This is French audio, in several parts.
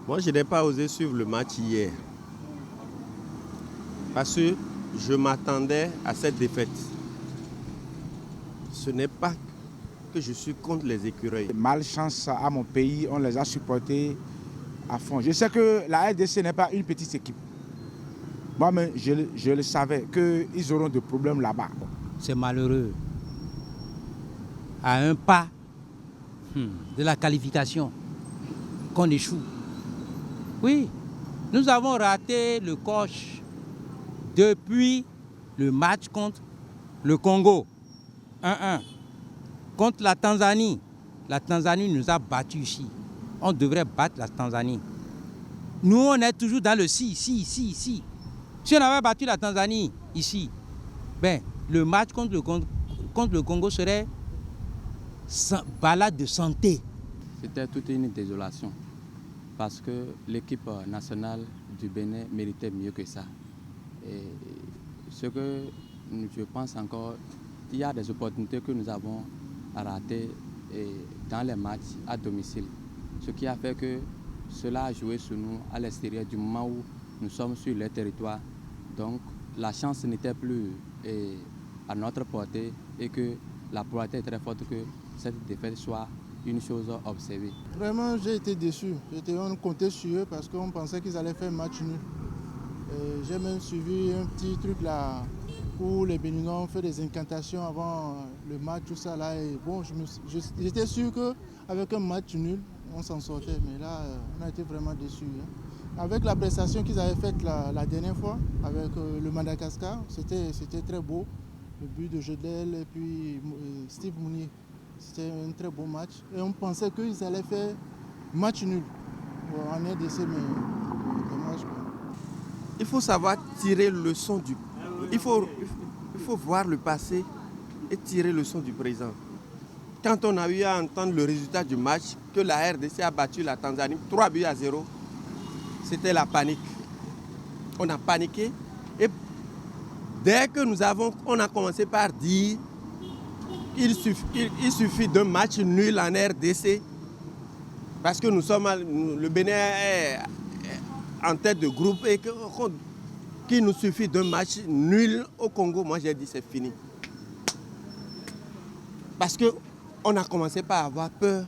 Moi, je n'ai pas osé suivre le match hier. Parce que je m'attendais à cette défaite. Ce n'est pas que je suis contre les écureuils. Malchance à mon pays, on les a supportés à fond. Je sais que la RDC n'est pas une petite équipe. Moi-même, je le savais qu'ils auront des problèmes là-bas. C'est malheureux. À un pas de la qualification, qu'on échoue. Oui, nous avons raté le coche depuis le match contre le Congo. 1-1. Contre la Tanzanie nous a battus ici. On devrait battre la Tanzanie. Nous, on est toujours dans le si. Si on avait battu la Tanzanie ici, le match contre le Congo serait balade de santé. C'était toute une désolation parce que l'équipe nationale du Bénin méritait mieux que ça. Et ce que je pense encore, il y a des opportunités que nous avons ratées dans les matchs à domicile. Ce qui a fait que cela a joué sur nous à l'extérieur du moment où nous sommes sur le territoire. Donc la chance n'était plus à notre portée et que la probabilité est très forte que cette défaite soit une chose observée. Vraiment, j'ai été déçu. On comptait sur eux parce qu'on pensait qu'ils allaient faire un match nul. J'ai même suivi un petit truc là où les Béninois ont fait des incantations avant le match, tout ça là. Et bon, j'étais sûr qu'avec un match nul, on s'en sortait. Mais là, on a été vraiment déçus. Avec la prestation qu'ils avaient faite la dernière fois, avec le Madagascar, c'était très beau. Le but de Jedel et puis Steve Mounier. C'était un très beau match. Et on pensait qu'ils allaient faire match nul en RDC, mais dommage. Il faut savoir tirer le leçon du... Il faut voir le passé et tirer le leçon du présent. Quand on a eu à entendre le résultat du match, que la RDC a battu la Tanzanie 3-0, c'était la panique. On a paniqué et dès que on a commencé par dire il suffit d'un match nul en RDC parce que le Bénin est en tête de groupe et qu'il nous suffit d'un match nul au Congo. Moi j'ai dit c'est fini. Parce qu'on a commencé par avoir peur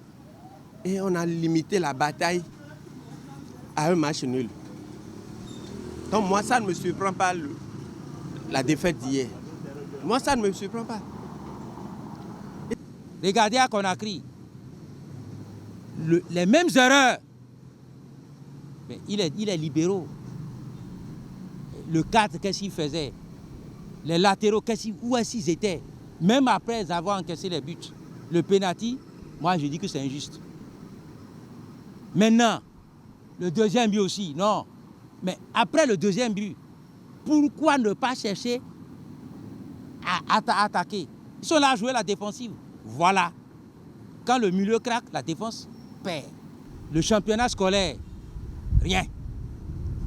et on a limité la bataille à un match nul. Donc moi ça ne me surprend pas la défaite d'hier. Moi ça ne me surprend pas. Regardez à Conakry, les mêmes erreurs. Mais il est libéraux. Le 4, qu'est-ce qu'il faisait? Les latéraux, où est-ce qu'ils étaient? Même après avoir encaissé les buts. Le penalty, moi je dis que c'est injuste. Maintenant, le deuxième but aussi, non. Mais après le deuxième but, pourquoi ne pas chercher à attaquer? Ils sont là à jouer la défensive. Voilà. Quand le milieu craque, la défense perd. Le championnat scolaire, rien.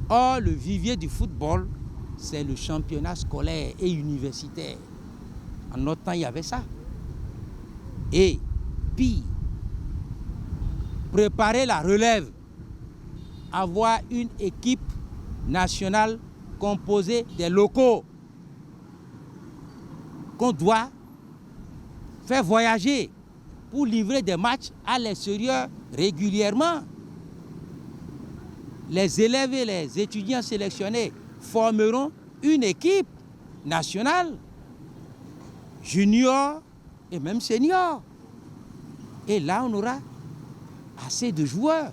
Or, le vivier du football, c'est le championnat scolaire et universitaire. En notre temps, il y avait ça. Et pire, préparer la relève, avoir une équipe nationale composée des locaux qu'on doit faire voyager pour livrer des matchs à l'extérieur régulièrement. Les élèves et les étudiants sélectionnés formeront une équipe nationale, junior et même senior. Et là, on aura assez de joueurs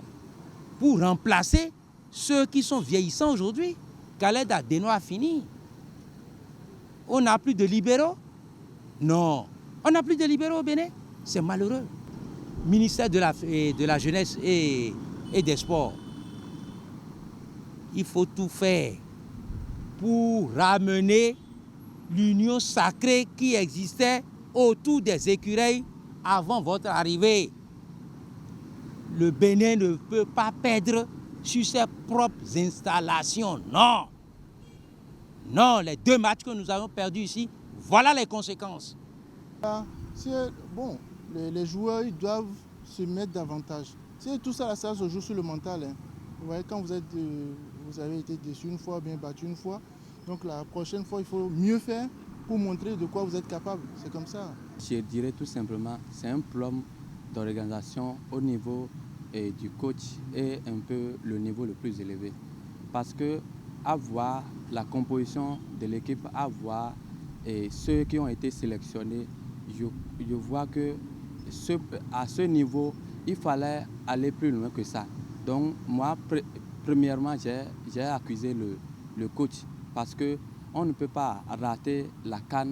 pour remplacer ceux qui sont vieillissants aujourd'hui. Khaled Adeno a fini. On n'a plus de libéraux? Non. On n'a plus de libéraux au Bénin. C'est malheureux. Ministère de la Jeunesse et des Sports. Il faut tout faire pour ramener l'union sacrée qui existait autour des écureuils avant votre arrivée. Le Bénin ne peut pas perdre sur ses propres installations. Non. Non, les 2 matchs que nous avons perdus ici, voilà les conséquences. Les joueurs ils doivent se mettre davantage. Tout ça, ça se joue sur le mental. Ouais, quand vous avez été déçu une fois, bien battu une fois, donc la prochaine fois, il faut mieux faire pour montrer de quoi vous êtes capable. C'est comme ça. Je dirais tout simplement, c'est un problème d'organisation au niveau du coach et un peu le niveau le plus élevé. Parce que à voir la composition de l'équipe, à voir ceux qui ont été sélectionnés, je vois que à ce niveau, il fallait aller plus loin que ça. Donc moi, premièrement, j'ai accusé le coach parce qu'on ne peut pas rater la CAN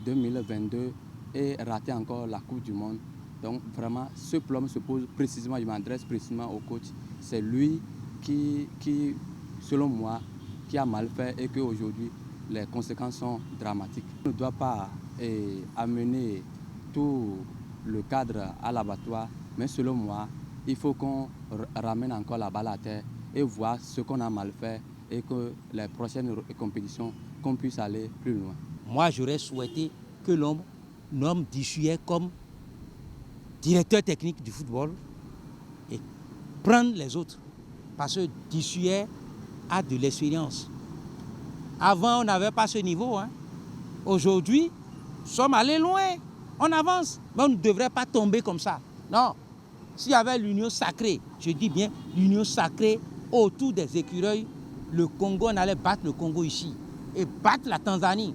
2022 et rater encore la Coupe du Monde. Donc vraiment, ce problème se pose précisément, je m'adresse précisément au coach. C'est lui qui, selon moi, qui a mal fait et qu'aujourd'hui, les conséquences sont dramatiques. On ne doit pas amener tout le cadre à l'abattoir, mais selon moi, il faut qu'on ramène encore la balle à terre et voir ce qu'on a mal fait et que les prochaines compétitions, qu'on puisse aller plus loin. Moi, j'aurais souhaité que l'homme nomme Dissoué comme directeur technique du football et prendre les autres. Parce que Dissoué a de l'expérience. Avant, on n'avait pas ce niveau. Aujourd'hui, nous sommes allés loin. On avance. Mais on ne devrait pas tomber comme ça. Non. S'il y avait l'union sacrée, je dis bien l'union sacrée autour des écureuils, le Congo, on allait battre le Congo ici et battre la Tanzanie.